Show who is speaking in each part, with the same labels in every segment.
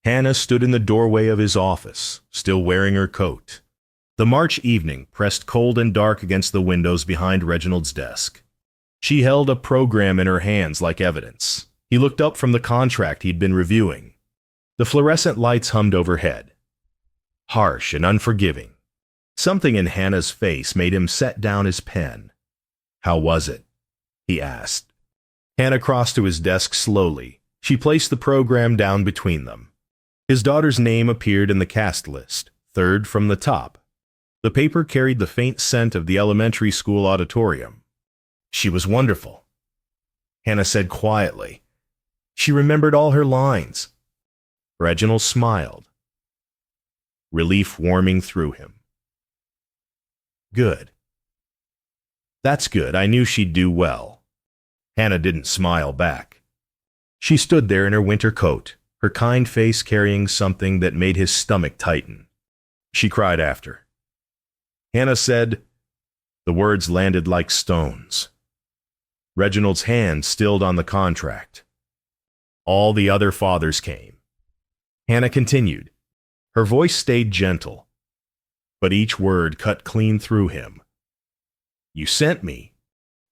Speaker 1: Hannah stood in the doorway of his office, still wearing her coat. The March evening pressed cold and dark against the windows behind Reginald's desk. She held a program in her hands like evidence. He looked up from the contract he'd been reviewing. The fluorescent lights hummed overhead, harsh and unforgiving. Something in Hannah's face made him set down his pen. "How was it?" he asked. Hannah crossed to his desk slowly. She placed the program down between them. His daughter's name appeared in the cast list, third from the top. The paper carried the faint scent of the elementary school auditorium. "She was wonderful," Hannah said quietly. "She remembered all her lines." Reginald smiled, relief warming through him. "Good. That's good. I knew she'd do well." Hannah didn't smile back. She stood there in her winter coat, her kind face carrying something that made his stomach tighten. She cried after. Hannah said, the words landed like stones. Reginald's hand stilled on the contract. All the other fathers came. Hannah continued. Her voice stayed gentle, but each word cut clean through him. "You sent me."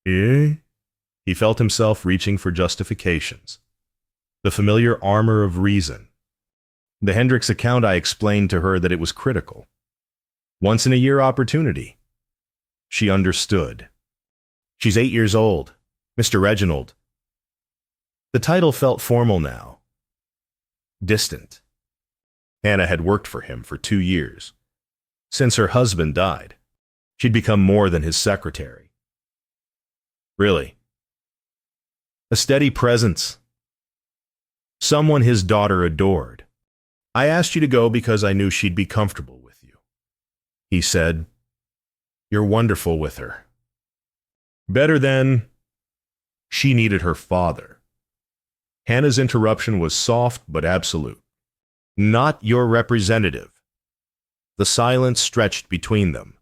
Speaker 1: Eh? He felt himself reaching for justifications. The familiar armor of reason. The Hendricks account, I explained to her that it was critical. Once-in-a-year opportunity. She understood. "She's 8 years old, Mr. Reginald." The title felt formal now. Distant. Hannah had worked for him for 2 years. Since her husband died, she'd become more than his secretary. Really. A steady presence. Someone his daughter adored. "I asked you to go because I knew she'd be comfortable with you," he said. "You're wonderful with her. Better than..." She needed her father. Hannah's interruption was soft but absolute. "Not your representative." The silence stretched between them.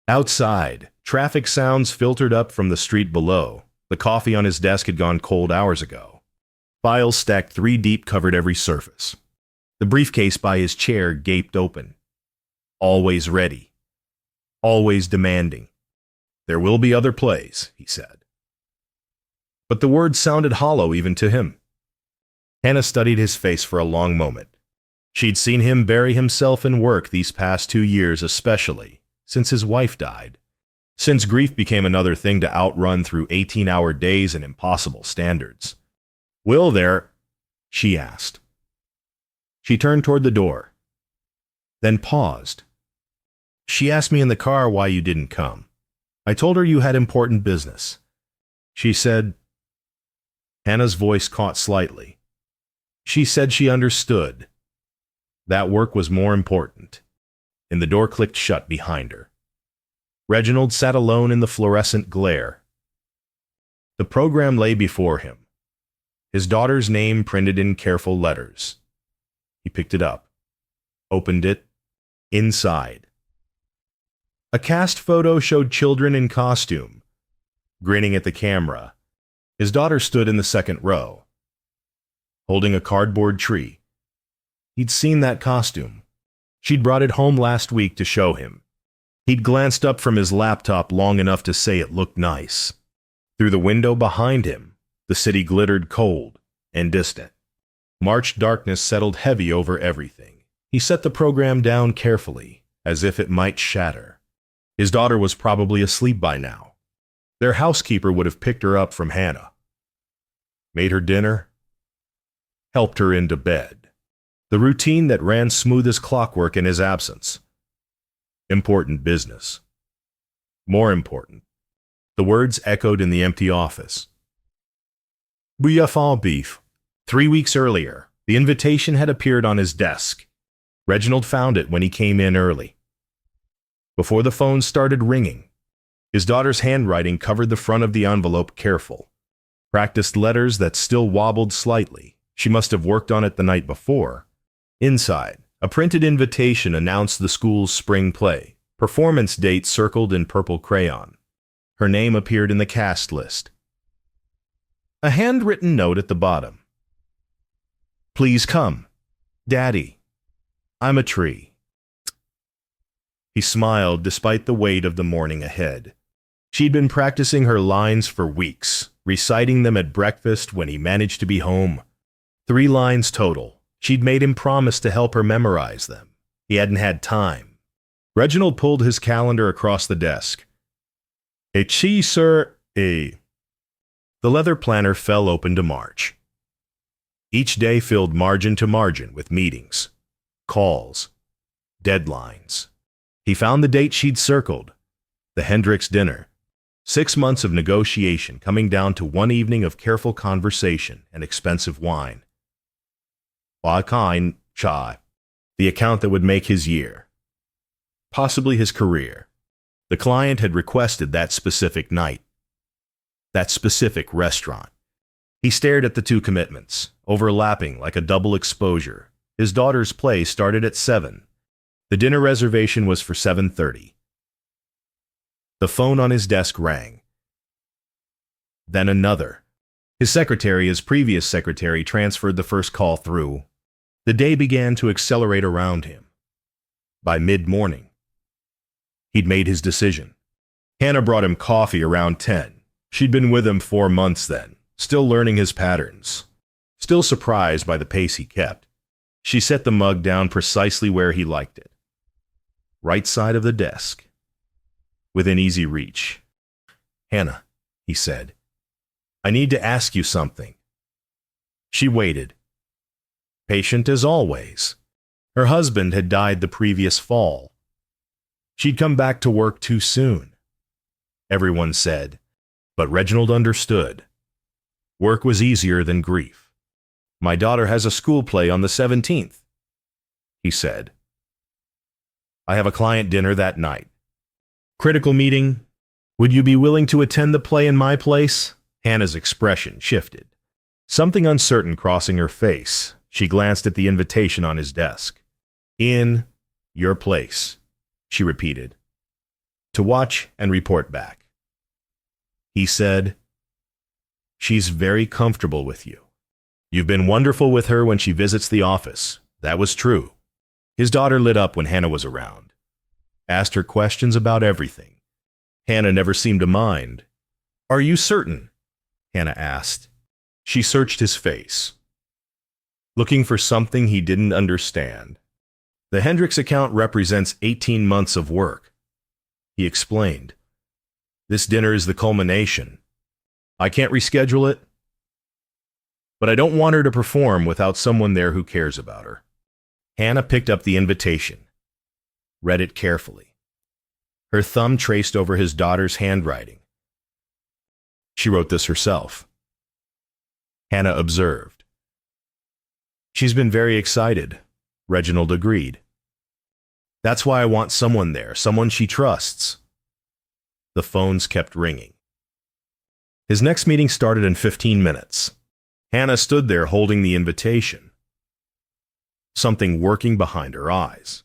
Speaker 1: Outside, traffic sounds filtered up from the street below. The coffee on his desk had gone cold hours ago. Files stacked 3 deep covered every surface. The briefcase by his chair gaped open. Always ready. Always demanding. "There will be other plays," he said. But the words sounded hollow even to him. Hannah studied his face for a long moment. She'd seen him bury himself in work these past 2 years, especially since his wife died. Since grief became another thing to outrun through 18-hour days and impossible standards. "Will there?" she asked. She turned toward the door, then paused. "She asked me in the car why you didn't come. I told her you had important business." She said... Hannah's voice caught slightly. She said she understood. That work was more important. And the door clicked shut behind her. Reginald sat alone in the fluorescent glare. The program lay before him. His daughter's name printed in careful letters. He picked it up, opened it. Inside, a cast photo showed children in costume, grinning at the camera. His daughter stood in the second row, holding a cardboard tree. He'd seen that costume. She'd brought it home last week to show him. He'd glanced up from his laptop long enough to say it looked nice. Through the window behind him, the city glittered cold and distant. March darkness settled heavy over everything. He set the program down carefully, as if it might shatter. His daughter was probably asleep by now. Their housekeeper would have picked her up from Hannah, made her dinner, helped her into bed. The routine that ran smooth as clockwork in his absence. Important business. More important. The words echoed in the empty office. Bouillafant beef. 3 weeks earlier, the invitation had appeared on his desk. Reginald found it when he came in early. Before the phone started ringing, his daughter's handwriting covered the front of the envelope careful. Practiced letters that still wobbled slightly. She must have worked on it the night before. Inside, a printed invitation announced the school's spring play. Performance date circled in purple crayon. Her name appeared in the cast list. A handwritten note at the bottom. "Please come. Daddy, I'm a tree. He smiled despite the weight of the morning ahead. She'd been practicing her lines for weeks, reciting them at breakfast when he managed to be home. 3 lines total. She'd made him promise to help her memorize them. He hadn't had time. Reginald pulled his calendar across the desk. A chi, sir, a... The leather planner fell open to March. Each day filled margin to margin with meetings, calls, deadlines. He found the date she'd circled, the Hendricks dinner. 6 months of negotiation coming down to 1 evening of careful conversation and expensive wine. Kind chai, the account that would make his year, possibly his career. The client had requested that specific night, that specific restaurant. He stared at the 2 commitments, overlapping like a double exposure. His daughter's play started at 7. The dinner reservation was for 7:30. The phone on his desk rang. Then another. His secretary, his previous secretary, transferred the first call through. The day began to accelerate around him. By mid-morning, he'd made his decision. Hannah brought him coffee around 10. She'd been with him 4 months then, still learning his patterns, still surprised by the pace he kept. She set the mug down precisely where he liked it. Right side of the desk, within easy reach. Hannah, he said, I need to ask you something. She waited, patient as always. Her husband had died the previous fall. She'd come back to work too soon, everyone said, but Reginald understood. Work was easier than grief. My daughter has a school play on the 17th, he said. I have a client dinner that night. Critical meeting. Would you be willing to attend the play in my place? Hannah's expression shifted. Something uncertain crossing her face. She glanced at the invitation on his desk. In your place, she repeated. To watch and report back. He said, she's very comfortable with you. You've been wonderful with her when she visits the office. That was true. His daughter lit up when Hannah was around. Asked her questions about everything. Hannah never seemed to mind. Are you certain? Hannah asked. She searched his face, looking for something he didn't understand. The Hendricks account represents 18 months of work. He explained. This dinner is the culmination. I can't reschedule it, but I don't want her to perform without someone there who cares about her. Hannah picked up the invitation, read it carefully. Her thumb traced over his daughter's handwriting. She wrote this herself. Hannah observed. She's been very excited, Reginald agreed. That's why I want someone there, someone she trusts. The phones kept ringing. His next meeting started in 15 minutes. Hannah stood there holding the invitation, something working behind her eyes.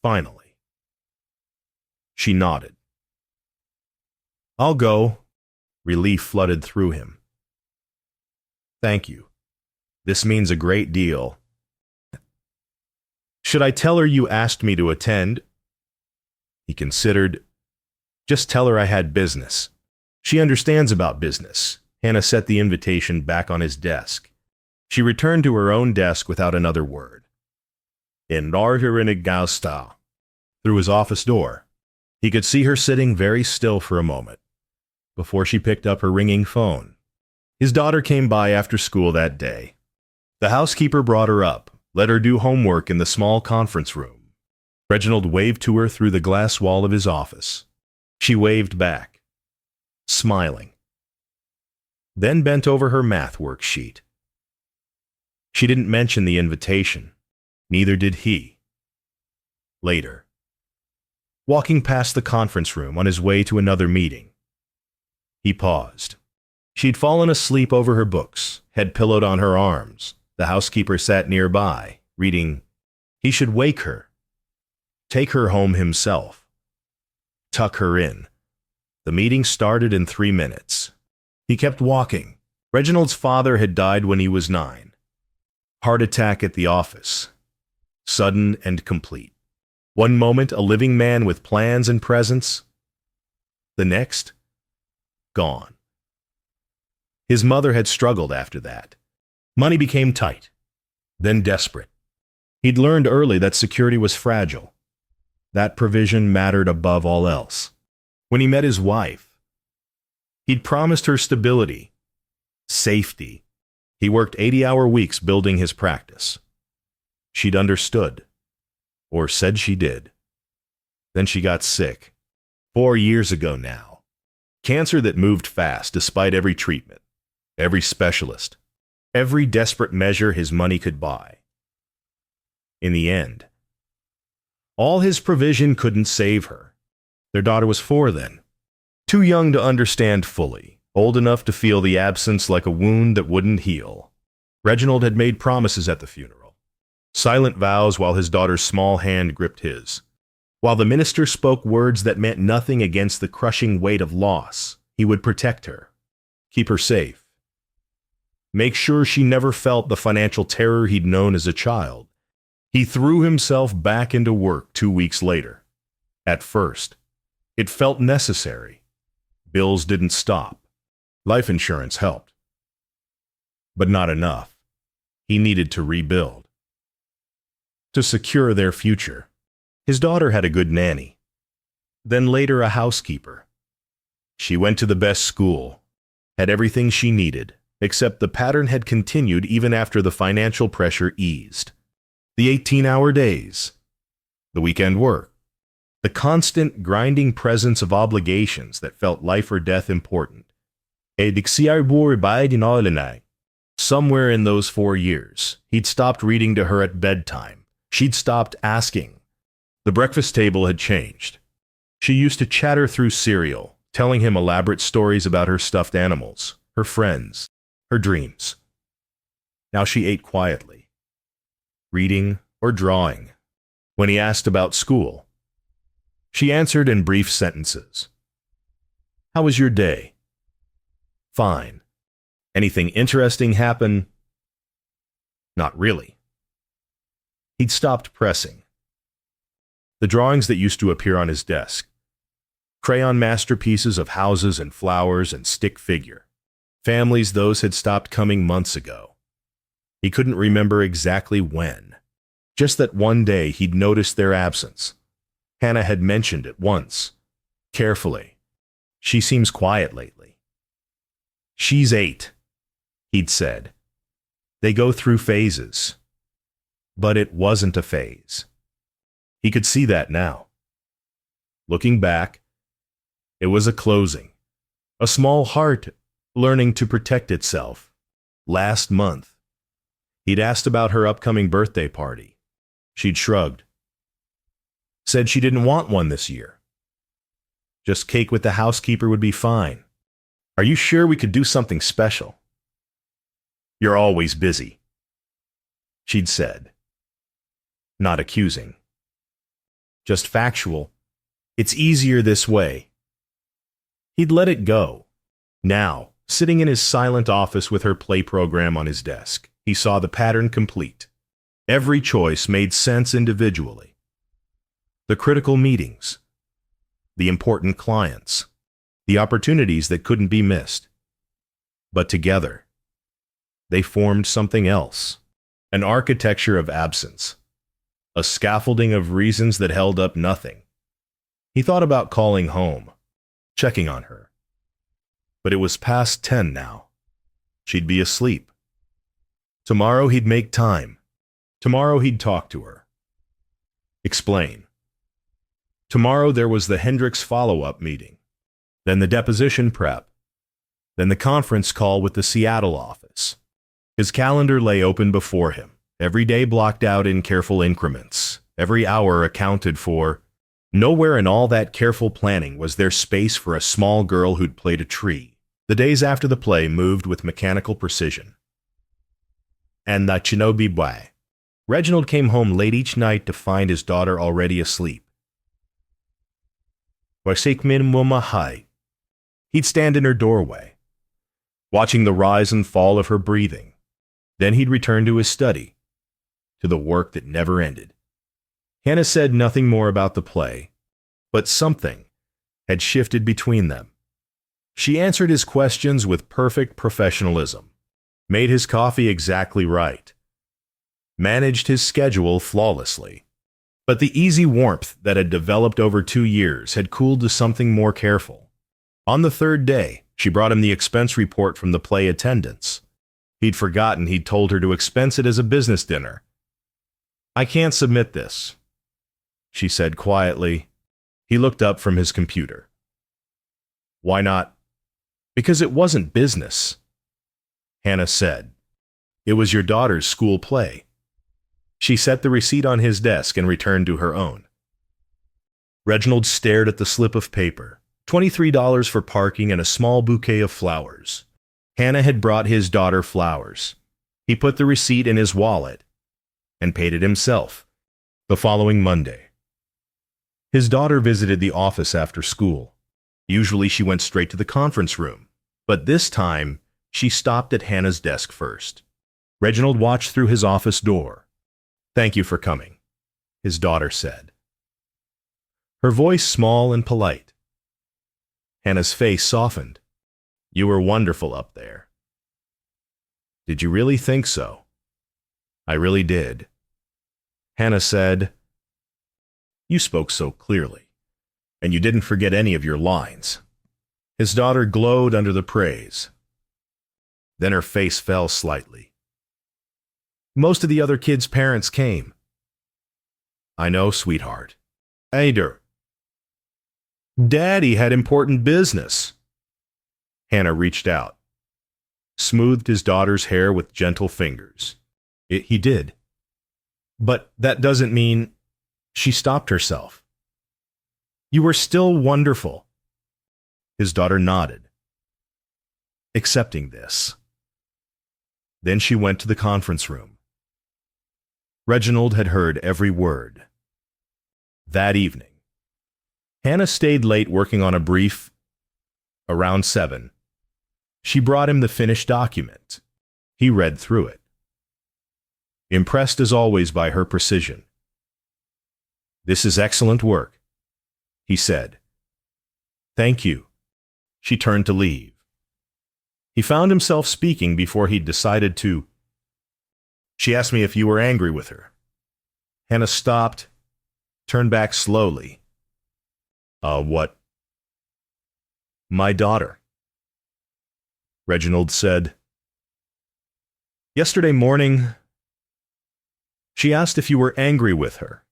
Speaker 1: Finally, she nodded. I'll go. Relief flooded through him. Thank you. This means a great deal. Should I tell her you asked me to attend? He considered. Just tell her I had business. She understands about business. Hannah set the invitation back on his desk. She returned to her own desk without another word. In Gausta, through his office door. He could see her sitting very still for a moment, before she picked up her ringing phone. His daughter came by after school that day. The housekeeper brought her up, let her do homework in the small conference room. Reginald waved to her through the glass wall of his office. She waved back, smiling, then bent over her math worksheet. She didn't mention the invitation. Neither did he. Later, walking past the conference room on his way to another meeting, he paused. She'd fallen asleep over her books, head pillowed on her arms. The housekeeper sat nearby, reading. He should wake her, take her home himself, tuck her in. The meeting started in 3 minutes. He kept walking. Reginald's father had died when he was 9. Heart attack at the office. Sudden and complete. One moment, a living man with plans and presence. The next, gone. His mother had struggled after that. Money became tight, then desperate. He'd learned early that security was fragile. That provision mattered above all else. When he met his wife, he'd promised her stability, safety. He worked 80-hour weeks building his practice. She'd understood, or said she did. Then she got sick. 4 years ago now. Cancer that moved fast despite every treatment, every specialist, every desperate measure his money could buy. In the end, all his provision couldn't save her. Their daughter was 4 then, too young to understand fully, old enough to feel the absence like a wound that wouldn't heal. Reginald had made promises at the funeral, silent vows while his daughter's small hand gripped his. While the minister spoke words that meant nothing against the crushing weight of loss, he would protect her, keep her safe, make sure she never felt the financial terror he'd known as a child. He threw himself back into work 2 weeks later. At first, it felt necessary. Bills didn't stop. Life insurance helped. But not enough. He needed to rebuild. To secure their future. His daughter had a good nanny. Then later a housekeeper. She went to the best school, had everything she needed, except the pattern had continued even after the financial pressure eased. The 18-hour days, the weekend work, the constant grinding presence of obligations that felt life or death important. Somewhere in those 4 years, he'd stopped reading to her at bedtime. She'd stopped asking. The breakfast table had changed. She used to chatter through cereal, telling him elaborate stories about her stuffed animals, her friends, her dreams. Now she ate quietly, reading or drawing. When he asked about school, she answered in brief sentences. How was your day? Fine. Anything interesting happen? Not really. He'd stopped pressing. The drawings that used to appear on his desk, crayon masterpieces of houses and flowers and stick figure. Families those had stopped coming months ago. He couldn't remember exactly when. Just that one day he'd noticed their absence. Hannah had mentioned it once, carefully. She seems quiet lately. She's 8, he'd said. They go through phases. But it wasn't a phase. He could see that now. Looking back, it was a closing. A small heart learning to protect itself. Last month, he'd asked about her upcoming birthday party. She'd shrugged. Said she didn't want one this year. Just cake with the housekeeper would be fine. Are you sure we could do something special? You're always busy, she'd said. Not accusing. Just factual. It's easier this way. He'd let it go. Now, sitting in his silent office with her play program on his desk, he saw the pattern complete. Every choice made sense individually. The critical meetings, the important clients, the opportunities that couldn't be missed. But together, they formed something else, an architecture of absence, a scaffolding of reasons that held up nothing. He thought about calling home, checking on her. But it was past 10 now. She'd be asleep. Tomorrow he'd make time. Tomorrow he'd talk to her. Explain. Tomorrow there was the Hendricks follow-up meeting, then the deposition prep, then the conference call with the Seattle office. His calendar lay open before him, every day blocked out in careful increments, every hour accounted for. Nowhere in all that careful planning was there space for a small girl who'd played a tree. The days after the play moved with mechanical precision. And the Shinobi Bwai. Reginald came home late each night to find his daughter already asleep. He'd stand in her doorway, watching the rise and fall of her breathing, Then he'd return to his study, to the work that never ended. Hannah said nothing more about the play, but something had shifted between them. She answered his questions with perfect professionalism, made his coffee exactly right, managed his schedule flawlessly. But the easy warmth that had developed over 2 years had cooled to something more careful. On the third day, she brought him the expense report from the play attendance. He'd forgotten he'd told her to expense it as a business dinner. "I can't submit this," she said quietly. He looked up from his computer. "Why not?" "Because it wasn't business," Hannah said. "It was your daughter's school play." She set the receipt on his desk and returned to her own. Reginald stared at the slip of paper, $23 for parking and a small bouquet of flowers. Hannah had brought his daughter flowers. He put the receipt in his wallet and paid it himself the following Monday. His daughter visited the office after school. Usually she went straight to the conference room, but this time she stopped at Hannah's desk first. Reginald watched through his office door. "Thank you for coming," his daughter said. Her voice small and polite. Hannah's face softened. "You were wonderful up there." "Did you really think so?" "I really did." Hannah said, "You spoke so clearly, and you didn't forget any of your lines." His daughter glowed under the praise. Then her face fell slightly. "Most of the other kids' parents came." "I know, sweetheart." "Ader, Daddy had important business." Hannah reached out, smoothed his daughter's hair with gentle fingers. He did. "But that doesn't mean—" She stopped herself. "You were still wonderful." His daughter nodded, accepting this. Then she went to the conference room. Reginald had heard every word. That evening, Hannah stayed late working on a brief. Around 7, she brought him the finished document. He read through it, impressed as always by her precision. "This is excellent work," he said. "Thank you." She turned to leave. He found himself speaking before he'd decided to. "She asked me if you were angry with her." Hannah stopped, turned back slowly. What?" "My daughter," Reginald said. "Yesterday morning, she asked if you were angry with her.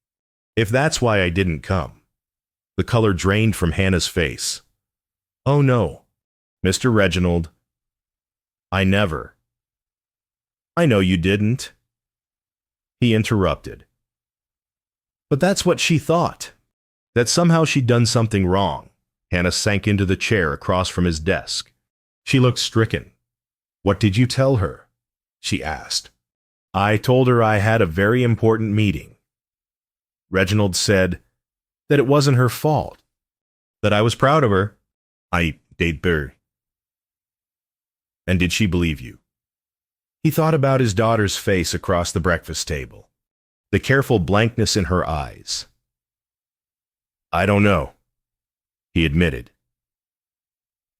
Speaker 1: If that's why I didn't come." The color drained from Hannah's face. "Oh no, Mr. Reginald. I never." "I know you didn't," he interrupted. "But that's what she thought, that somehow she'd done something wrong." Hannah sank into the chair across from his desk. She looked stricken. "What did you tell her?" she asked. "I told her I had a very important meeting." Reginald said that it wasn't her fault, that I was proud of her. "I did bear." "And did she believe you?" He thought about his daughter's face across the breakfast table, the careful blankness in her eyes. "I don't know," he admitted.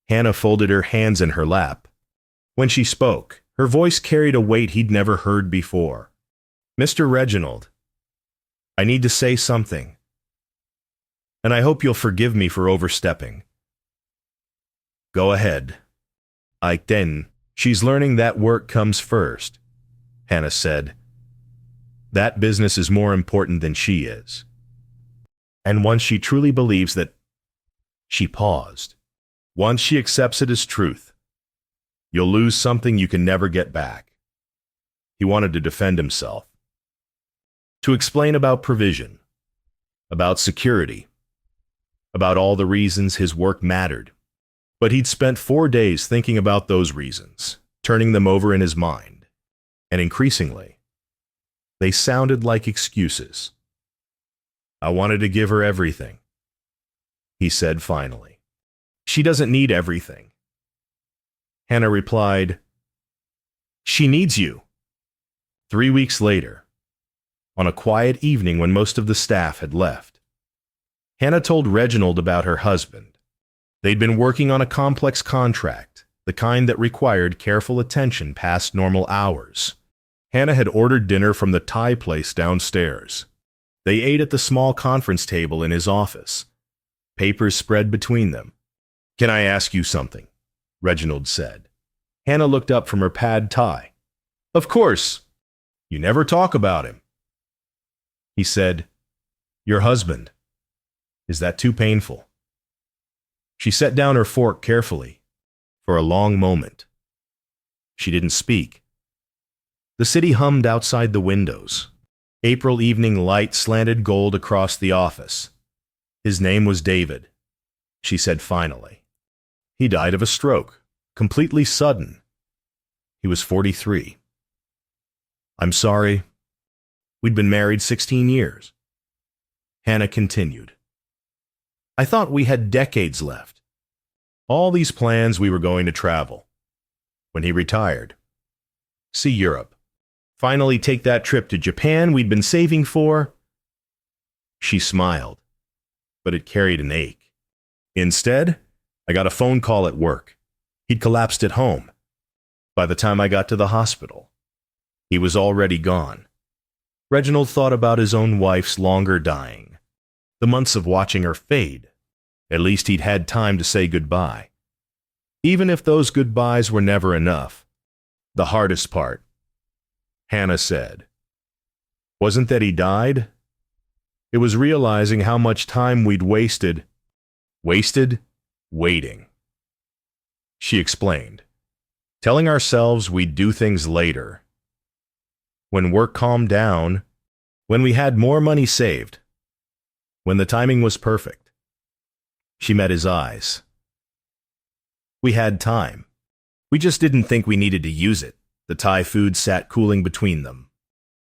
Speaker 1: Hannah folded her hands in her lap. When she spoke, her voice carried a weight he'd never heard before. "Mr. Reginald, I need to say something, and I hope you'll forgive me for overstepping." "Go ahead." Then, she's learning that work comes first," Hannah said. "That business is more important than she is. And once she truly believes that—" She paused. "Once she accepts it as truth, you'll lose something you can never get back." He wanted to defend himself, to explain about provision, about security, about all the reasons his work mattered. But he'd spent 4 days thinking about those reasons, turning them over in his mind, and increasingly, they sounded like excuses. "I wanted to give her everything," he said finally. "She doesn't need everything." Hannah replied, "She needs you." 3 weeks later, on a quiet evening when most of the staff had left, Hannah told Reginald about her husband. They'd been working on a complex contract, the kind that required careful attention past normal hours. Hannah had ordered dinner from the Thai place downstairs. They ate at the small conference table in his office, papers spread between them. "Can I ask you something?" Reginald said. Hannah looked up from her pad thai. "Of course. You never talk about him." He said, "Your husband. Is that too painful?" She set down her fork carefully. For a long moment, she didn't speak. The city hummed outside the windows. April evening light slanted gold across the office. "His name was David," she said finally. "He died of a stroke, completely sudden. He was 43. I'm sorry. We'd been married 16 years. Hannah continued. "I thought we had decades left. All these plans we were going to travel. When he retired. See Europe. Finally take that trip to Japan we'd been saving for." She smiled, but it carried an ache. "Instead, I got a phone call at work. He'd collapsed at home. By the time I got to the hospital, he was already gone." Reginald thought about his own wife's longer dying, the months of watching her fade. At least he'd had time to say goodbye. Even if those goodbyes were never enough. The hardest part, Hannah said, wasn't that he died. It was realizing how much time we'd wasted waiting. She explained, telling ourselves we'd do things later. When work calmed down, when we had more money saved, when the timing was perfect. She met his eyes. We had time. We just didn't think we needed to use it. The Thai food sat cooling between them.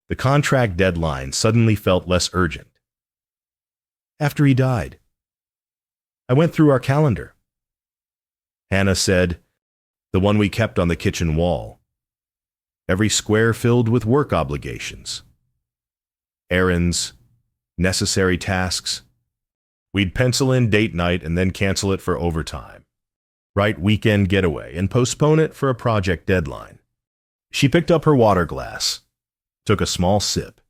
Speaker 1: The contract deadline suddenly felt less urgent. After he died, I went through our calendar. Hannah said, the one we kept on the kitchen wall. Every square filled with work obligations. Errands, necessary tasks. We'd pencil in date night and then cancel it for overtime. Write weekend getaway and postpone it for a project deadline. She picked up her water glass, took a small sip.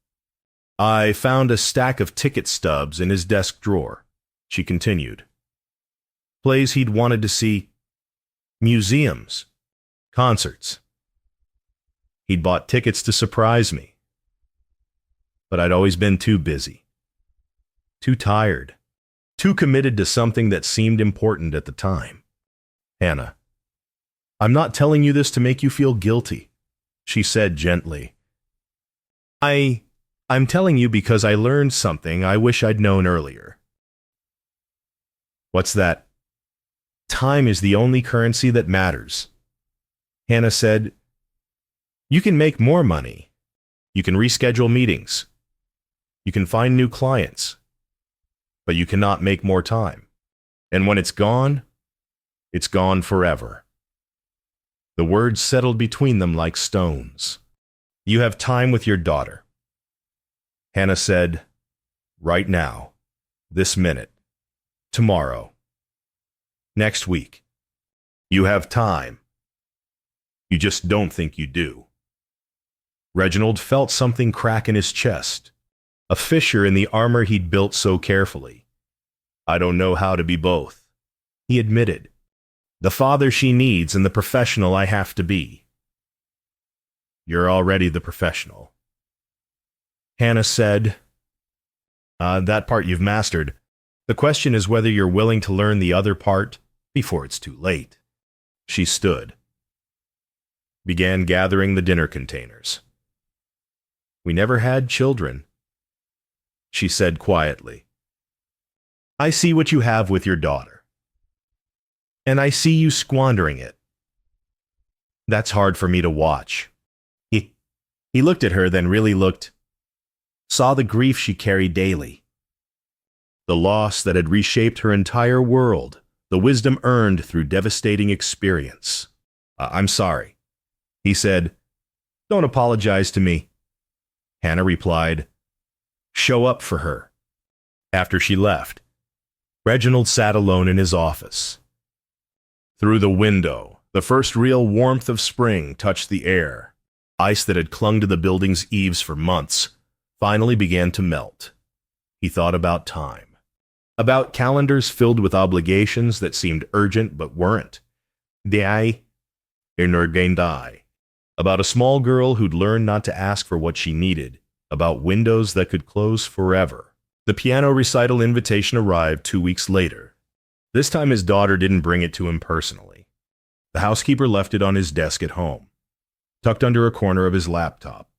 Speaker 1: I found a stack of ticket stubs in his desk drawer, she continued. Plays he'd wanted to see, museums, concerts. He'd bought tickets to surprise me. But I'd always been too busy, too tired, too committed to something that seemed important at the time. Hannah, I'm not telling you this to make you feel guilty, she said gently. I'm telling you because I learned something I wish I'd known earlier. What's that? Time is the only currency that matters. Hannah said, you can make more money. You can reschedule meetings. You can find new clients. But you cannot make more time. And when it's gone forever. The words settled between them like stones. You have time with your daughter. Hannah said, right now, this minute, tomorrow, next week. You have time. You just don't think you do. Reginald felt something crack in his chest, a fissure in the armor he'd built so carefully. I don't know how to be both, he admitted. The father she needs and the professional I have to be. You're already the professional. Hannah said, that part you've mastered. The question is whether you're willing to learn the other part before it's too late. She stood, began gathering the dinner containers. We never had children, she said quietly. I see what you have with your daughter. And I see you squandering it. That's hard for me to watch. He looked at her, then really looked, saw the grief she carried daily, the loss that had reshaped her entire world, the wisdom earned through devastating experience. I'm sorry, he said. Don't apologize to me. Hannah replied, "Show up for her." After she left, Reginald sat alone in his office. Through the window, the first real warmth of spring touched the air. Ice that had clung to the building's eaves for months finally began to melt. He thought about time, about calendars filled with obligations that seemed urgent but weren't. Die, die. About a small girl who'd learned not to ask for what she needed, about windows that could close forever. The piano recital invitation arrived 2 weeks later. This time his daughter didn't bring it to him personally. The housekeeper left it on his desk at home, tucked under a corner of his laptop.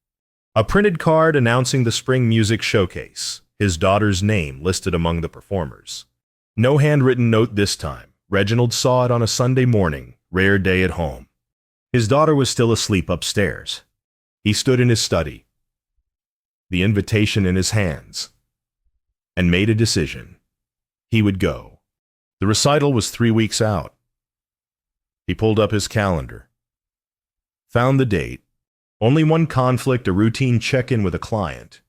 Speaker 1: A printed card announcing the spring music showcase, his daughter's name listed among the performers. No handwritten note this time. Reginald saw it on a Sunday morning, rare day at home. His daughter was still asleep upstairs. He stood in his study, the invitation in his hands, and made a decision. He would go. The recital was 3 weeks out. He pulled up his calendar, found the date, only one conflict, a routine check-in with a client,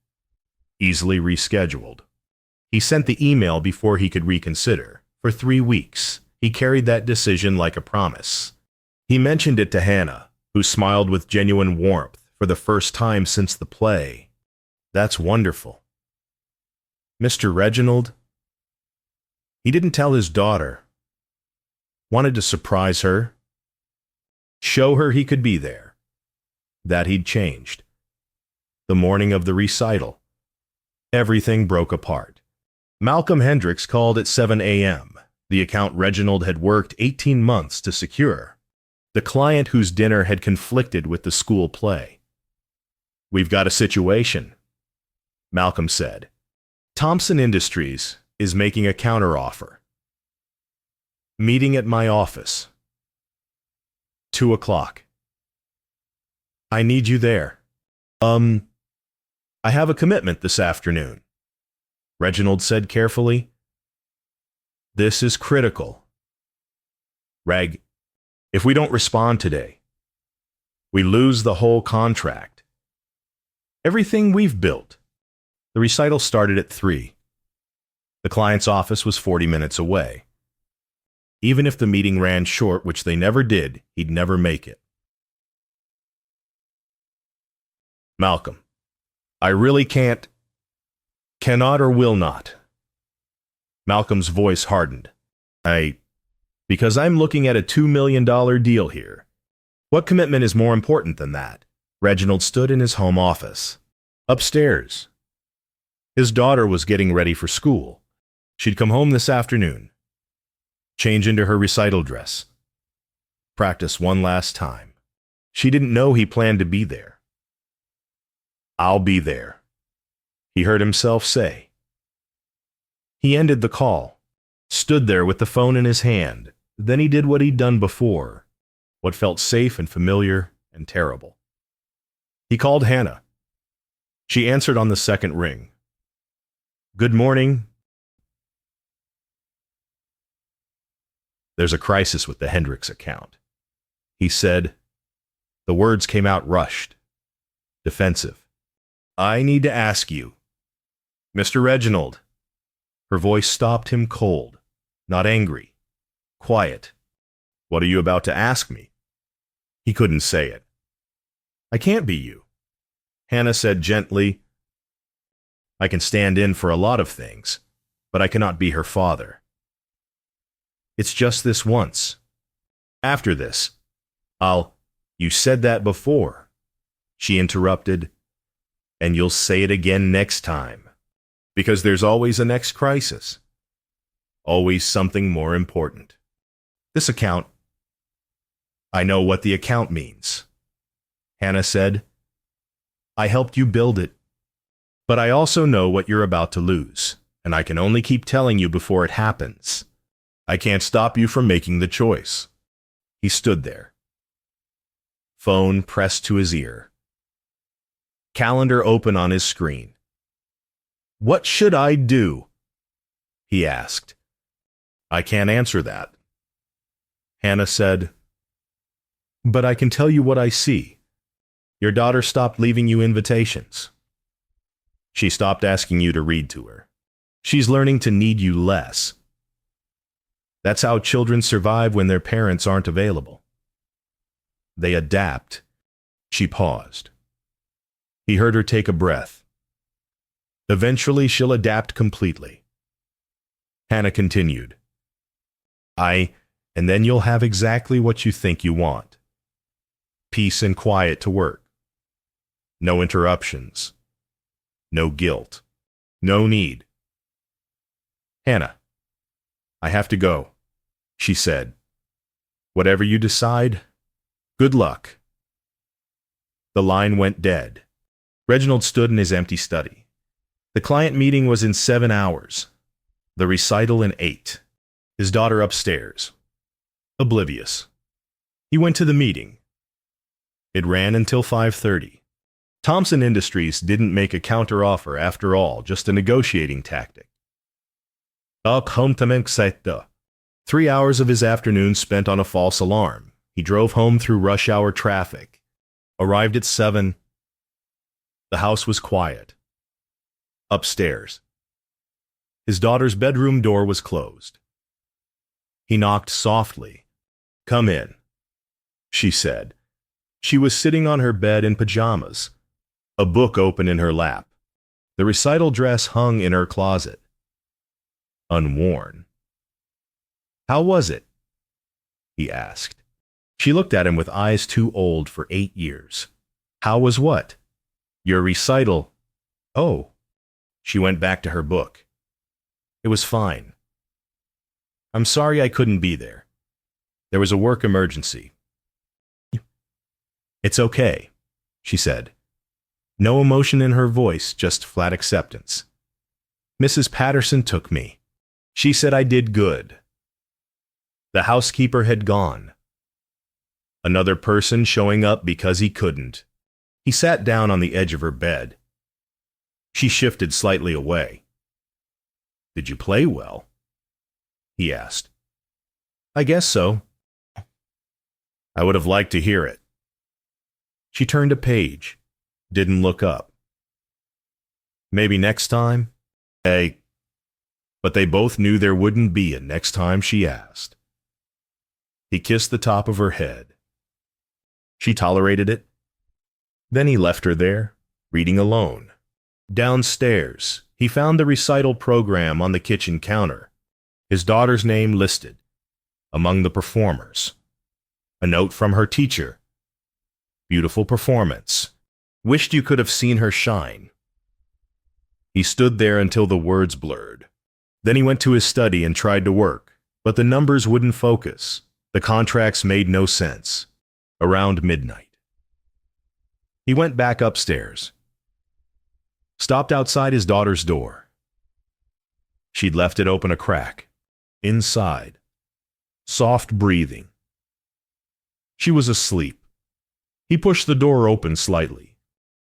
Speaker 1: easily rescheduled. He sent the email before he could reconsider. For 3 weeks, he carried that decision like a promise. He mentioned it to Hannah, who smiled with genuine warmth for the first time since the play. "That's wonderful." Mr. Reginald? He didn't tell his daughter. Wanted to surprise her. Show her he could be there. That he'd changed. The morning of the recital, everything broke apart. Malcolm Hendricks called at 7 a.m., the account Reginald had worked 18 months to secure. The client whose dinner had conflicted with the school play. "We've got a situation," Malcolm said. "Thompson Industries is making a counteroffer. Meeting at my office. 2 o'clock. I need you there." I have a commitment this afternoon," Reginald said carefully. "This is critical. Reg, if we don't respond today, we lose the whole contract. Everything we've built." The recital started at 3. The client's office was 40 minutes away. Even if the meeting ran short, which they never did, he'd never make it. "Malcolm, I really cannot or will not." Malcolm's voice hardened. Because I'm looking at a $2 million deal here. What commitment is more important than that?" Reginald stood in his home office. Upstairs, his daughter was getting ready for school. She'd come home this afternoon, change into her recital dress, practice one last time. She didn't know he planned to be there. "I'll be there," he heard himself say. He ended the call, stood there with the phone in his hand. Then he did what he'd done before, what felt safe and familiar and terrible. He called Hannah. She answered on the second ring. "Good morning." "There's a crisis with the Hendricks account," he said. The words came out rushed, defensive. "I need to ask you." "Mr. Reginald." Her voice stopped him cold, not angry, quiet. "What are you about to ask me?" He couldn't say it. "I can't be you," Hannah said gently. "I can stand in for a lot of things, but I cannot be her father. It's just this once. After this, You said that before," she interrupted, "and you'll say it again next time, because there's always a next crisis. Always something more important. This account, I know what the account means," Hannah said. "I helped you build it, but I also know what you're about to lose, and I can only keep telling you before it happens. I can't stop you from making the choice." He stood there, phone pressed to his ear, calendar open on his screen. "What should I do?" he asked. "I can't answer that," Hannah said. "But I can tell you what I see. Your daughter stopped leaving you invitations. She stopped asking you to read to her. She's learning to need you less. That's how children survive when their parents aren't available. They adapt. She paused. He heard her take a breath. Eventually, she'll adapt completely. Hannah continued. And then you'll have exactly what you think you want. Peace and quiet to work. No interruptions. No guilt. No need. Hannah, I have to go, she said. Whatever you decide, good luck. The line went dead. Reginald stood in his empty study. The client meeting was in 7 hours. The recital in 8. His daughter upstairs. Oblivious. He went to the meeting. It ran until 5:30. Thompson Industries didn't make a counteroffer after all, just a negotiating tactic. 3 hours of his afternoon spent on a false alarm. He drove home through rush hour traffic. Arrived at 7. The house was quiet. Upstairs. His daughter's bedroom door was closed. He knocked softly. Come in, she said. She was sitting on her bed in pajamas, a book open in her lap. The recital dress hung in her closet, unworn. How was it? He asked. She looked at him with eyes too old for 8 years. How was what? Your recital. Oh. She went back to her book. It was fine. I'm sorry I couldn't be there. There was a work emergency. It's okay, she said. No emotion in her voice, just flat acceptance. Mrs. Patterson took me. She said I did good. The housekeeper had gone. Another person showing up because he couldn't. He sat down on the edge of her bed. She shifted slightly away. Did you play well? He asked. I guess so. I would have liked to hear it. She turned a page, didn't look up. Maybe next time? Hey. But they both knew there wouldn't be a next time she asked. He kissed the top of her head. She tolerated it. Then he left her there, reading alone. Downstairs, he found the recital program on the kitchen counter. His daughter's name listed, among the performers. A note from her teacher. Beautiful performance. Wished you could have seen her shine. He stood there until the words blurred. Then he went to his study and tried to work, but the numbers wouldn't focus. The contracts made no sense. Around midnight. He went back upstairs. Stopped outside his daughter's door. She'd left it open a crack. Inside. Soft breathing. She was asleep. He pushed the door open slightly.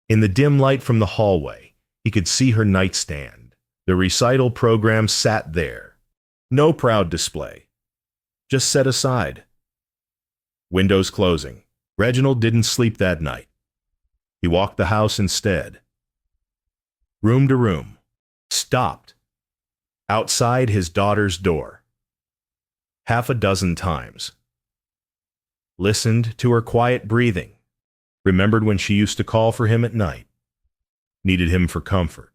Speaker 1: In the dim light from the hallway, he could see her nightstand. The recital program sat there. No proud display. Just set aside. Windows closing. Reginald didn't sleep that night. He walked the house instead. Room to room. Stopped. Outside his daughter's door. 6 times. Listened to her quiet breathing. Remembered when she used to call for him at night. Needed him for comfort.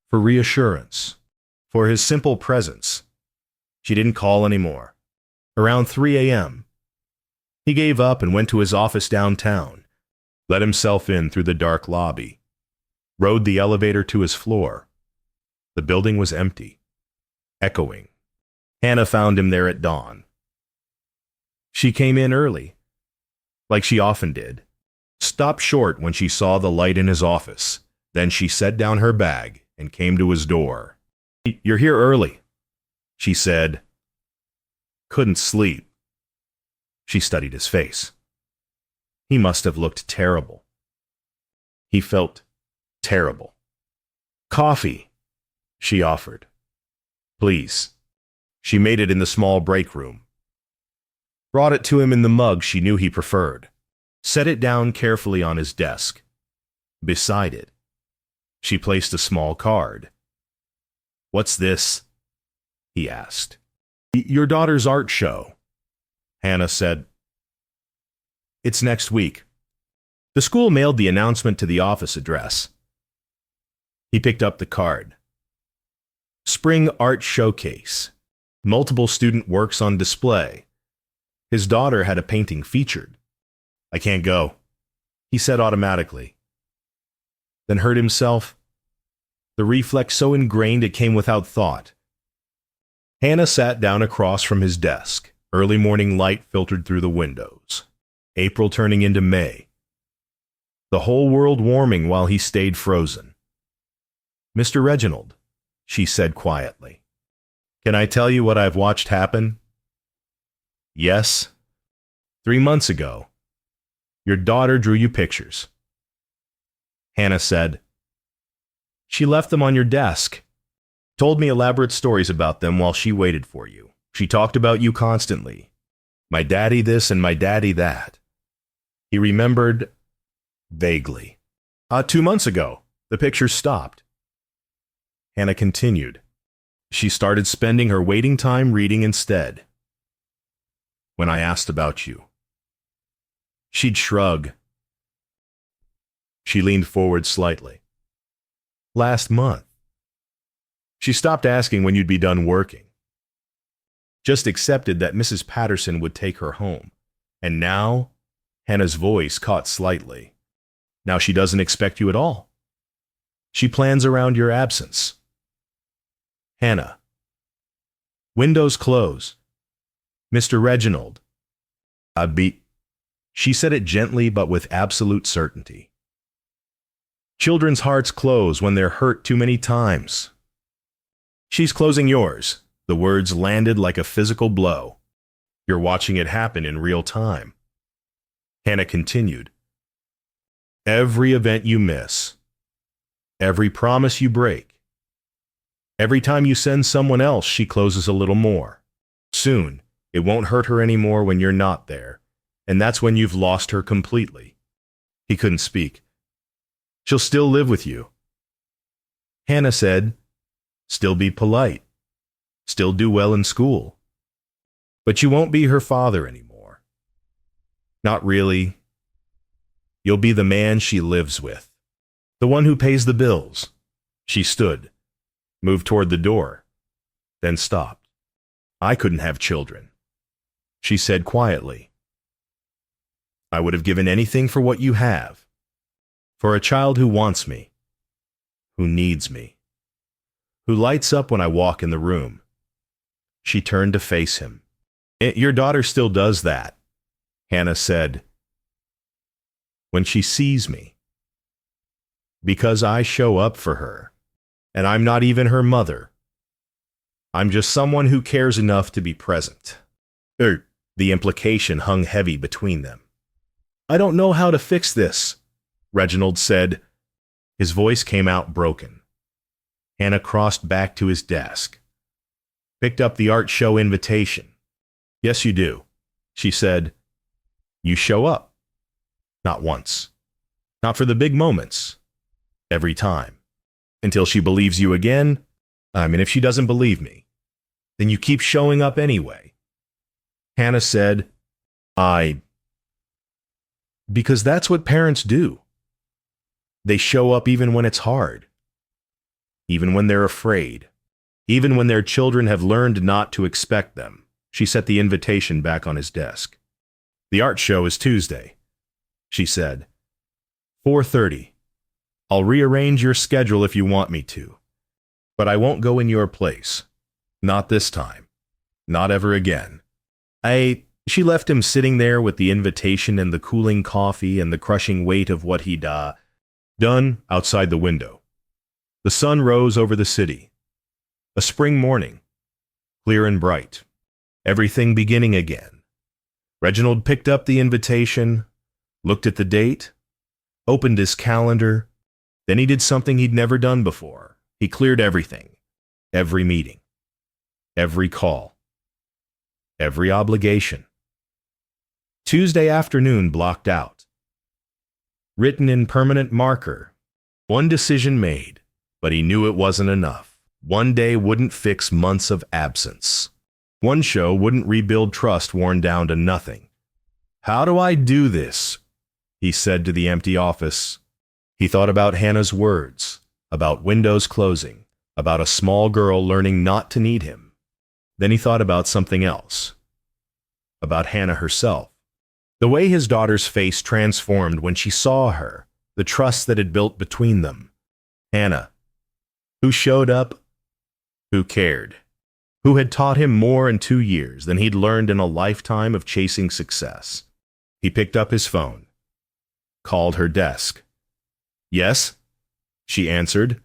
Speaker 1: For reassurance. For his simple presence. She didn't call anymore. Around 3 a.m., he gave up and went to his office downtown. Let himself in through the dark lobby. Rode the elevator to his floor. The building was empty. Echoing. Hannah found him there at dawn. She came in early, like she often did. Stopped short when she saw the light in his office. Then she set down her bag and came to his door. You're here early, she said. Couldn't sleep. She studied his face. He must have looked terrible. He felt terrible. Coffee, she offered. Please. She made it in the small break room. Brought it to him in the mug she knew he preferred. Set it down carefully on his desk. Beside it. She placed a small card. "What's this?" he asked. "Your daughter's art show," Hannah said. "It's next week." The school mailed the announcement to the office address. He picked up the card. Spring Art Showcase. Multiple student works on display. His daughter had a painting featured. "I can't go," he said automatically. Then heard himself. The reflex so ingrained it came without thought. Hannah sat down across from his desk. Early morning light filtered through the windows. April turning into May. The whole world warming while he stayed frozen. "Mr. Reginald," she said quietly, "can I tell you what I've watched happen?" "Yes." 3 months ago, your daughter drew you pictures." Hannah said, "She left them on your desk. Told me elaborate stories about them while she waited for you. She talked about you constantly. My daddy this and my daddy that." He remembered vaguely. 2 months ago, the pictures stopped." Hannah continued. "She started spending her waiting time reading instead. When I asked about you, she'd shrug." She leaned forward slightly. "Last month. She stopped asking when you'd be done working. Just accepted that Mrs. Patterson would take her home. And now," Hannah's voice caught slightly, "now she doesn't expect you at all. She plans around your absence." Hannah. "Windows close. Mr. Reginald." She said it gently but with absolute certainty. Children's hearts close when they're hurt too many times. "She's closing yours." The words landed like a physical blow. "You're watching it happen in real time." Hannah continued. "Every event you miss, every promise you break, every time you send someone else, she closes a little more. Soon, it won't hurt her anymore when you're not there, and that's when you've lost her completely." He couldn't speak. "She'll still live with you." Hannah said, "Still be polite. Still do well in school. But you won't be her father anymore. Not really. You'll be the man she lives with. The one who pays the bills." She stood, moved toward the door, then stopped. "I couldn't have children," she said quietly. "I would have given anything for what you have. For a child who wants me, who needs me, who lights up when I walk in the room." She turned to face him. "Your daughter still does that," Hannah said. "When she sees me. Because I show up for her. And I'm not even her mother. I'm just someone who cares enough to be present." The implication hung heavy between them. "I don't know how to fix this," Reginald said. His voice came out broken. Hannah crossed back to his desk, picked up the art show invitation. "Yes, you do," she said. "You show up. Not once. Not for the big moments. Every time. Until she believes you again. If she doesn't believe me, then you keep showing up anyway." Hannah said, Because that's what parents do. They show up even when it's hard. Even when they're afraid. Even when their children have learned not to expect them." She set the invitation back on his desk. "The art show is Tuesday," she said. 4:30. I'll rearrange your schedule if you want me to. But I won't go in your place. Not this time. Not ever again." She left him sitting there with the invitation and the cooling coffee and the crushing weight of what he'd done outside the window. The sun rose over the city. A spring morning, clear and bright. Everything beginning again. Reginald picked up the invitation, looked at the date, opened his calendar. Then he did something he'd never done before. He cleared everything. Every meeting. Every call. Every obligation. Tuesday afternoon blocked out. Written in permanent marker, One decision made, but he knew it wasn't enough. One day wouldn't fix months of absence. One show wouldn't rebuild trust worn down to nothing. "How do I do this?" he said to the empty office. He thought about Hannah's words, about windows closing, about a small girl learning not to need him. Then he thought about something else, about Hannah herself. The way his daughter's face transformed when she saw her, the trust that had built between them. Hannah, who showed up, who cared, who had taught him more in 2 years than he'd learned in a lifetime of chasing success. He picked up his phone, called her desk. "Yes?" she answered.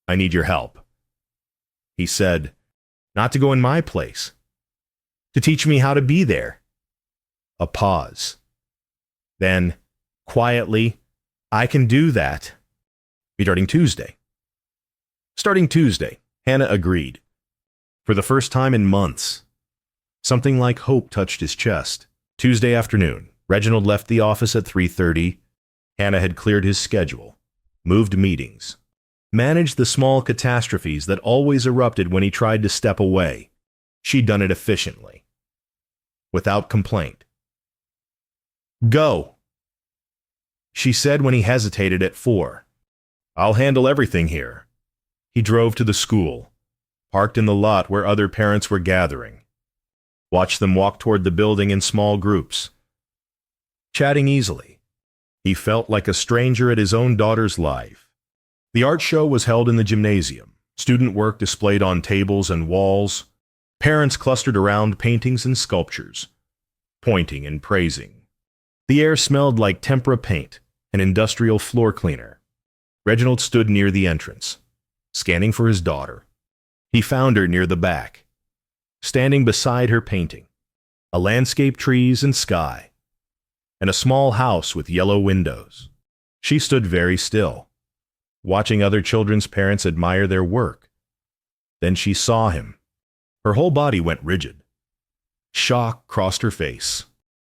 Speaker 1: "I need your help." He said, "Not to go in my place. To teach me how to be there." A pause. Then, quietly, "I can do that. Starting Tuesday." Starting Tuesday, Hannah agreed. For the first time in months, something like hope touched his chest. Tuesday afternoon, Reginald left the office at 3:30. Hannah had cleared his schedule, moved meetings, managed the small catastrophes that always erupted when he tried to step away. She'd done it efficiently, without complaint. "Go," she said when he hesitated at 4. "I'll handle everything here." He drove to the school, parked in the lot where other parents were gathering, watched them walk toward the building in small groups, chatting easily. He felt like a stranger at his own daughter's life. The art show was held in the gymnasium, student work displayed on tables and walls, parents clustered around paintings and sculptures, pointing and praising. The air smelled like tempera paint, an industrial floor cleaner. Reginald stood near the entrance, scanning for his daughter. He found her near the back, standing beside her painting, a landscape, trees and sky, and a small house with yellow windows. She stood very still, watching other children's parents admire their work. Then she saw him. Her whole body went rigid. Shock crossed her face.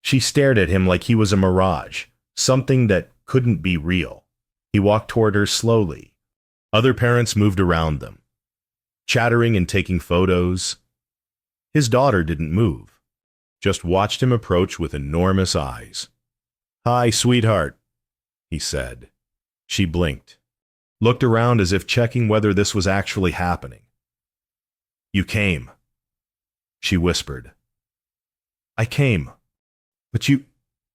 Speaker 1: She stared at him like he was a mirage, something that couldn't be real. He walked toward her slowly. Other parents moved around them, chattering and taking photos. His daughter didn't move, just watched him approach with enormous eyes. "Hi, sweetheart," he said. She blinked, looked around as if checking whether this was actually happening. "You came," she whispered. "I came. But you—"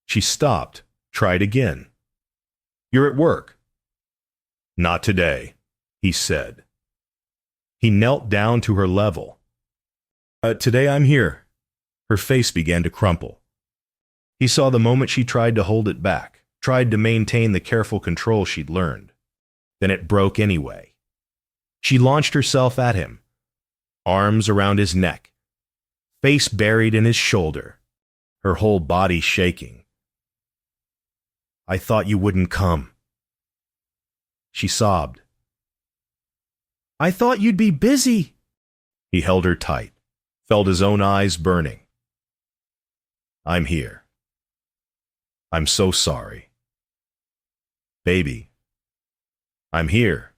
Speaker 1: She stopped, tried again. "You're at work." "Not today," he said. He knelt down to her level. Today I'm here." Her face began to crumple. He saw the moment she tried to hold it back, tried to maintain the careful control she'd learned. Then it broke anyway. She launched herself at him, arms around his neck, face buried in his shoulder, her whole body shaking. "I thought you wouldn't come." She sobbed. "I thought you'd be busy." He held her tight, felt his own eyes burning. "I'm here. I'm so sorry. Baby, I'm here."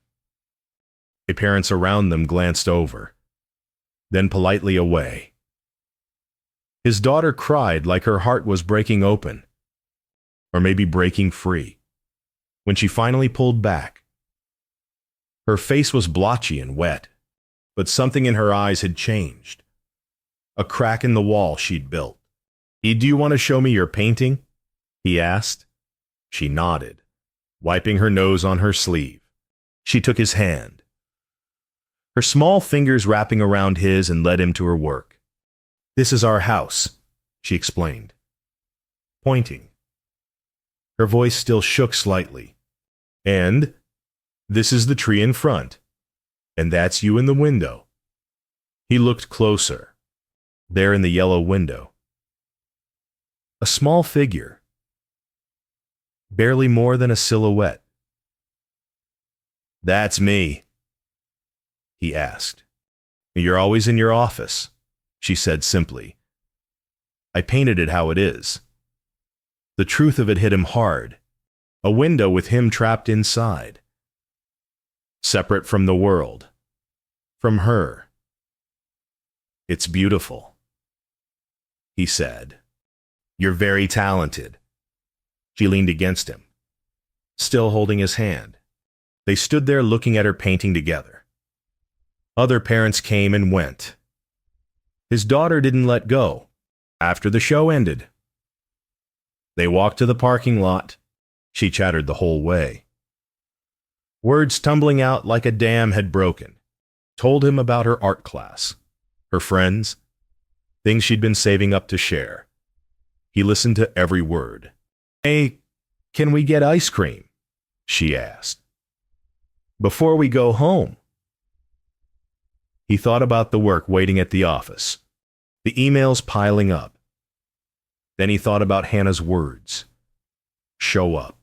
Speaker 1: The parents around them glanced over, then politely away. His daughter cried like her heart was breaking open, or maybe breaking free. When she finally pulled back, her face was blotchy and wet, but something in her eyes had changed. A crack in the wall she'd built. "Do you want to show me your painting?" he asked. She nodded, wiping her nose on her sleeve. She took his hand, her small fingers wrapping around his, and led him to her work. "This is our house," she explained, pointing. Her voice still shook slightly. "And this is the tree in front, and that's you in the window." He looked closer. There in the yellow window, a small figure, barely more than a silhouette. "That's me," he asked. "You're always in your office," she said simply. "I painted it how it is." The truth of it hit him hard. A window with him trapped inside. separate from the world, from her. It's beautiful, he said. You're very talented. She leaned against him, still holding his hand. They stood there looking at her painting together. Other parents came and went. His daughter didn't let go after the show ended. They walked to the parking lot. She chattered the whole way. Words tumbling out like a dam had broken. Told him about her art class, her friends, things she'd been saving up to share. He listened to every word. Hey, can we get ice cream? She asked. Before we go home. He thought about the work waiting at the office, the emails piling up. Then he thought about Hannah's words. Show up.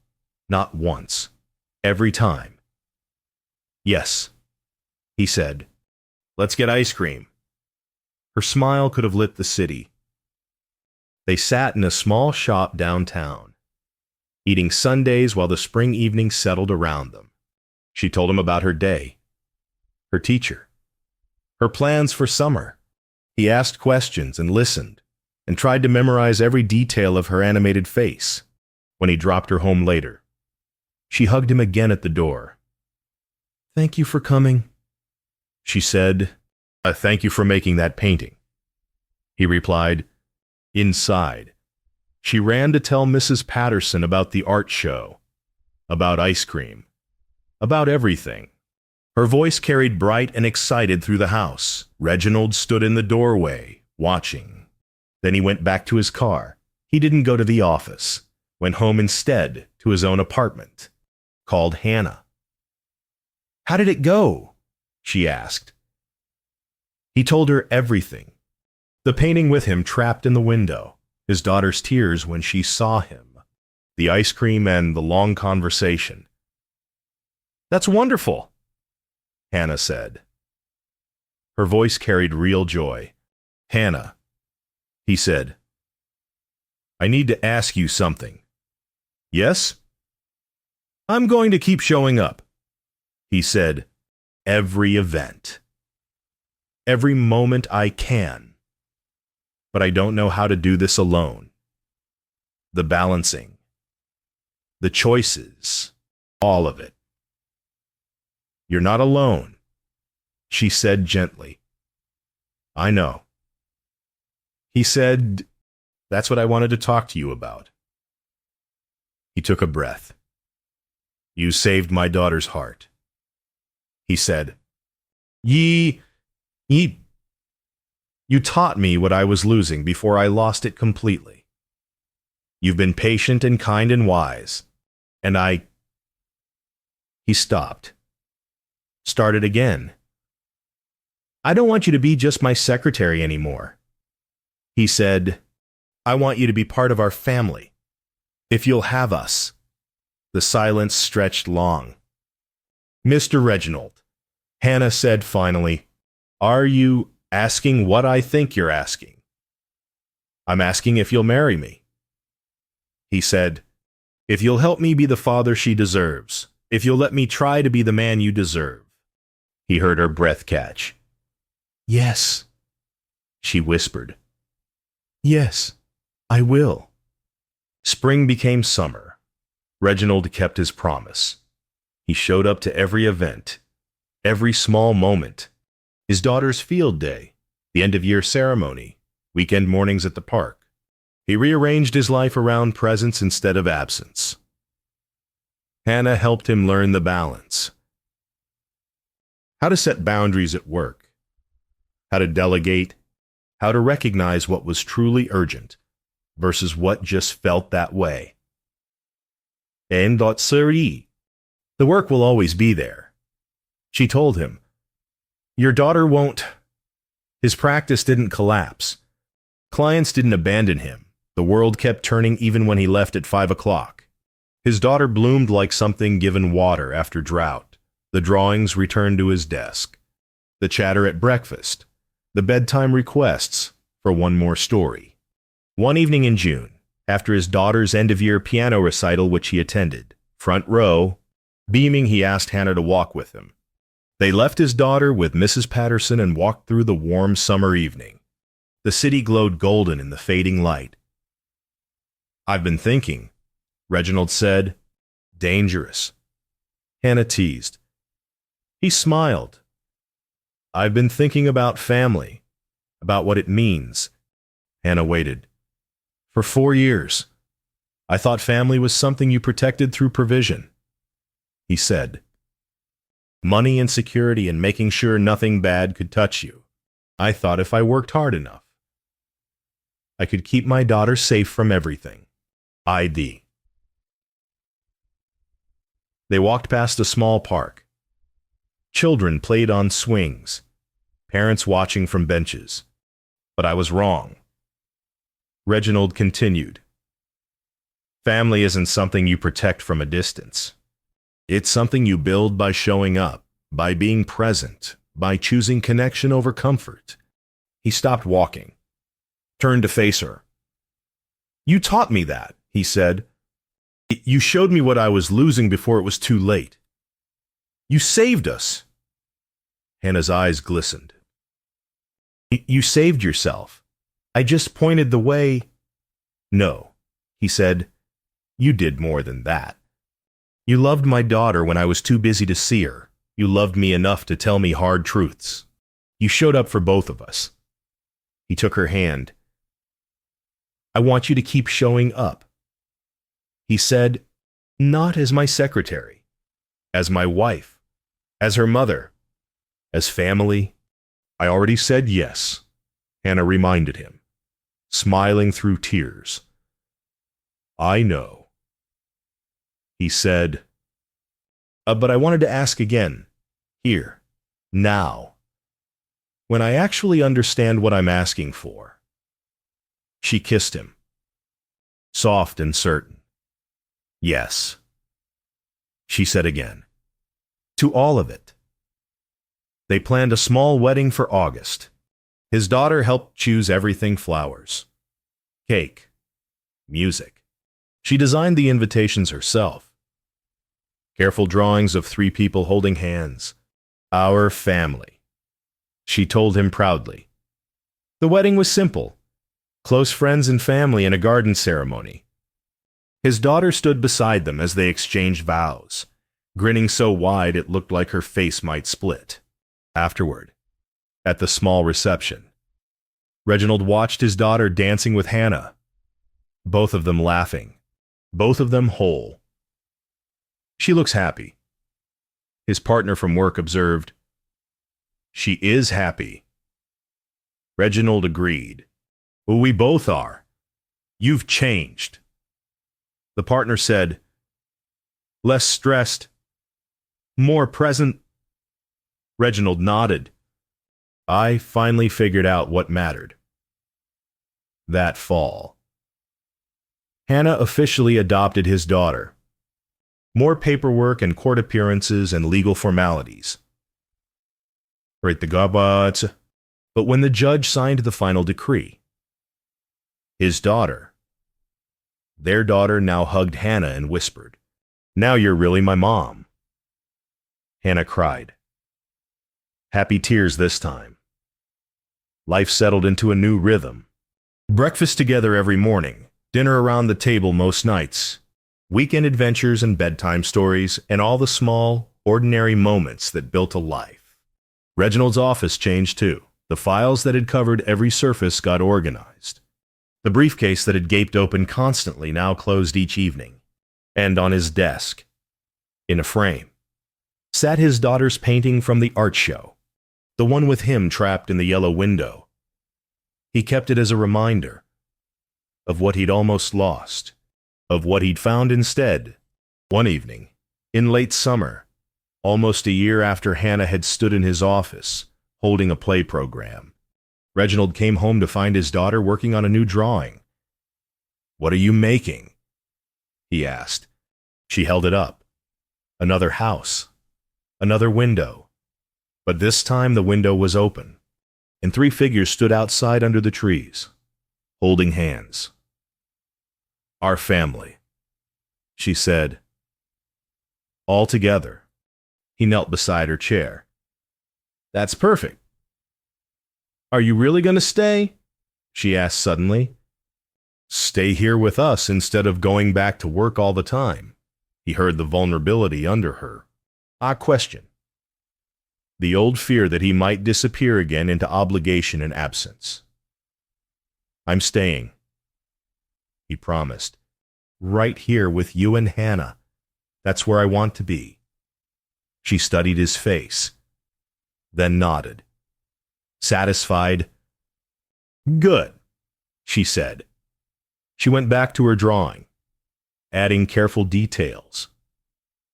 Speaker 1: Not once. Every time. Yes, he said. Let's get ice cream. Her smile could have lit the city. They sat in a small shop downtown, eating sundaes while the spring evening settled around them. She told him about her day, her teacher, her plans for summer. He asked questions and listened, and tried to memorize every detail of her animated face. When he dropped her home later, she hugged him again at the door. Thank you for coming, she said. Thank you for making that painting, he replied. Inside, she ran to tell Mrs. Patterson about the art show, about ice cream, about everything. Her voice carried bright and excited through the house. Reginald stood in the doorway, watching. Then he went back to his car. He didn't go to the office, went home instead to his own apartment. Called Hannah. How did it go? She asked. He told her everything. The painting with him trapped in the window, his daughter's tears when she saw him, the ice cream and the long conversation. That's wonderful, Hannah said. Her voice carried real joy. Hannah, he said, I need to ask you something. Yes? I'm going to keep showing up, he said. Every event. Every moment I can. But I don't know how to do this alone. The balancing. The choices. All of it. You're not alone, she said gently. I know. He said, that's what I wanted to talk to you about. He took a breath. You saved my daughter's heart. He said, You taught me what I was losing before I lost it completely. You've been patient and kind and wise, and He stopped. Started again. I don't want you to be just my secretary anymore. He said, I want you to be part of our family. If you'll have us. The silence stretched long. Mr. Reginald, Hannah said finally, are you asking what I think you're asking? I'm asking if you'll marry me. He said, if you'll help me be the father she deserves, if you'll let me try to be the man you deserve. He heard her breath catch. Yes, she whispered. Yes, I will. Spring became summer. Reginald kept his promise. He showed up to every event, every small moment. His daughter's field day, the end-of-year ceremony, weekend mornings at the park. He rearranged his life around presence instead of absence. Hannah helped him learn the balance. How to set boundaries at work. How to delegate. How to recognize what was truly urgent versus what just felt that way. And that serie. The work will always be there. She told him. Your daughter won't. His practice didn't collapse. Clients didn't abandon him. The world kept turning even when he left at 5 o'clock. His daughter bloomed like something given water after drought. The drawings returned to his desk. The chatter at breakfast. The bedtime requests for one more story. One evening in June, after his daughter's end-of-year piano recital which he attended, front row, beaming, he asked Hannah to walk with him. They left his daughter with Mrs. Patterson and walked through the warm summer evening. The city glowed golden in the fading light. "I've been thinking," Reginald said. "Dangerous," Hannah teased. He smiled. "I've been thinking about family, about what it means." Hannah waited. "For 4 years. I thought family was something you protected through provision." He said, "Money and security and making sure nothing bad could touch you. I thought if I worked hard enough, I could keep my daughter safe from everything. ID." They walked past a small park. Children played on swings, parents watching from benches. "But I was wrong," Reginald continued. "Family isn't something you protect from a distance. It's something you build by showing up, by being present, by choosing connection over comfort." He stopped walking, turned to face her. "You taught me that," he said. "You showed me what I was losing before it was too late. You saved us." Hannah's eyes glistened. "You saved yourself. I just pointed the way." "No," he said. "You did more than that. You loved my daughter when I was too busy to see her. You loved me enough to tell me hard truths. You showed up for both of us." He took her hand. "I want you to keep showing up." He said, "Not as my secretary, as my wife, as her mother, as family." "I already said yes," Hannah reminded him, smiling through tears. "I know." He said, But I wanted to ask again, here, now, when I actually understand what I'm asking for." She kissed him, soft and certain. "Yes," she said again, "to all of it." They planned a small wedding for August. His daughter helped choose everything: flowers, cake, music. She designed the invitations herself. Careful drawings of 3 people holding hands. "Our family," she told him proudly. The wedding was simple: close friends and family and a garden ceremony. His daughter stood beside them as they exchanged vows, grinning so wide it looked like her face might split. Afterward, at the small reception, Reginald watched his daughter dancing with Hannah, both of them laughing, both of them whole. "She looks happy," his partner from work observed. "She is happy," Reginald agreed. "Well, we both are. You've changed." The partner said, "Less stressed, more present." Reginald nodded. "I finally figured out what mattered." That fall, Hannah officially adopted his daughter. More paperwork and court appearances and legal formalities. Right, the gods. But when the judge signed the final decree, his daughter, their daughter, now hugged Hannah and whispered, "Now you're really my mom." Hannah cried. Happy tears this time. Life settled into a new rhythm. Breakfast together every morning, dinner around the table most nights, weekend adventures and bedtime stories, and all the small, ordinary moments that built a life. Reginald's office changed too. The files that had covered every surface got organized. The briefcase that had gaped open constantly now closed each evening. And on his desk, in a frame, sat his daughter's painting from the art show, the one with him trapped in the yellow window. He kept it as a reminder of what he'd almost lost, of what he'd found instead. One evening, in late summer, almost a year after Hannah had stood in his office, holding a play program, Reginald came home to find his daughter working on a new drawing. "What are you making?" he asked. She held it up. Another house, another window. But this time the window was open, and 3 figures stood outside under the trees, holding hands. "Our family," she said. All together. He knelt beside her chair. That's perfect. Are you really going to stay? She asked suddenly. Stay here with us instead of going back to work all the time. He heard the vulnerability under her. A question. The old fear that he might disappear again into obligation and absence. I'm staying, he promised. Right here with you and Hannah. That's where I want to be. She studied his face, then nodded. Satisfied. Good, she said. She went back to her drawing, adding careful details.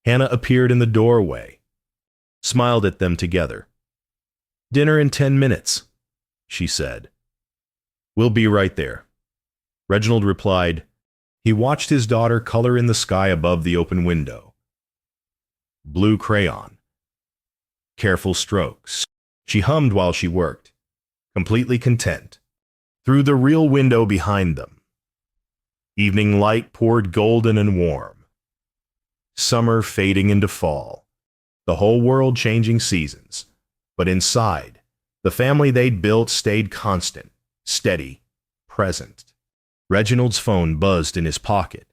Speaker 1: Hannah appeared in the doorway, smiled at them together. Dinner in 10 minutes, she said. We'll be right there. Reginald replied. He watched his daughter color in the sky above the open window. Blue crayon. Careful strokes. She hummed while she worked, completely content. Through the real window behind them, evening light poured golden and warm. Summer fading into fall. The whole world changing seasons. But inside, the family they'd built stayed constant, steady, present. Reginald's phone buzzed in his pocket.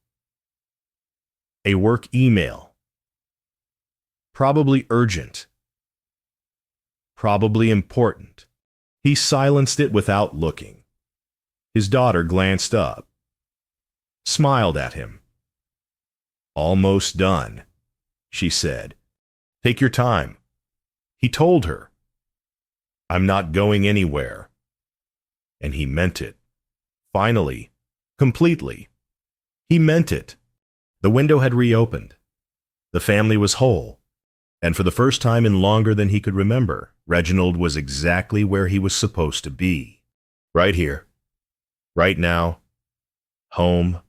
Speaker 1: A work email. Probably urgent. Probably important. He silenced it without looking. His daughter glanced up, smiled at him. Almost done, she said. Take your time. He told her. I'm not going anywhere. And he meant it. Finally, completely. He meant it. The window had reopened. The family was whole. And for the first time in longer than he could remember, Reginald was exactly where he was supposed to be. Right here. Right now. Home.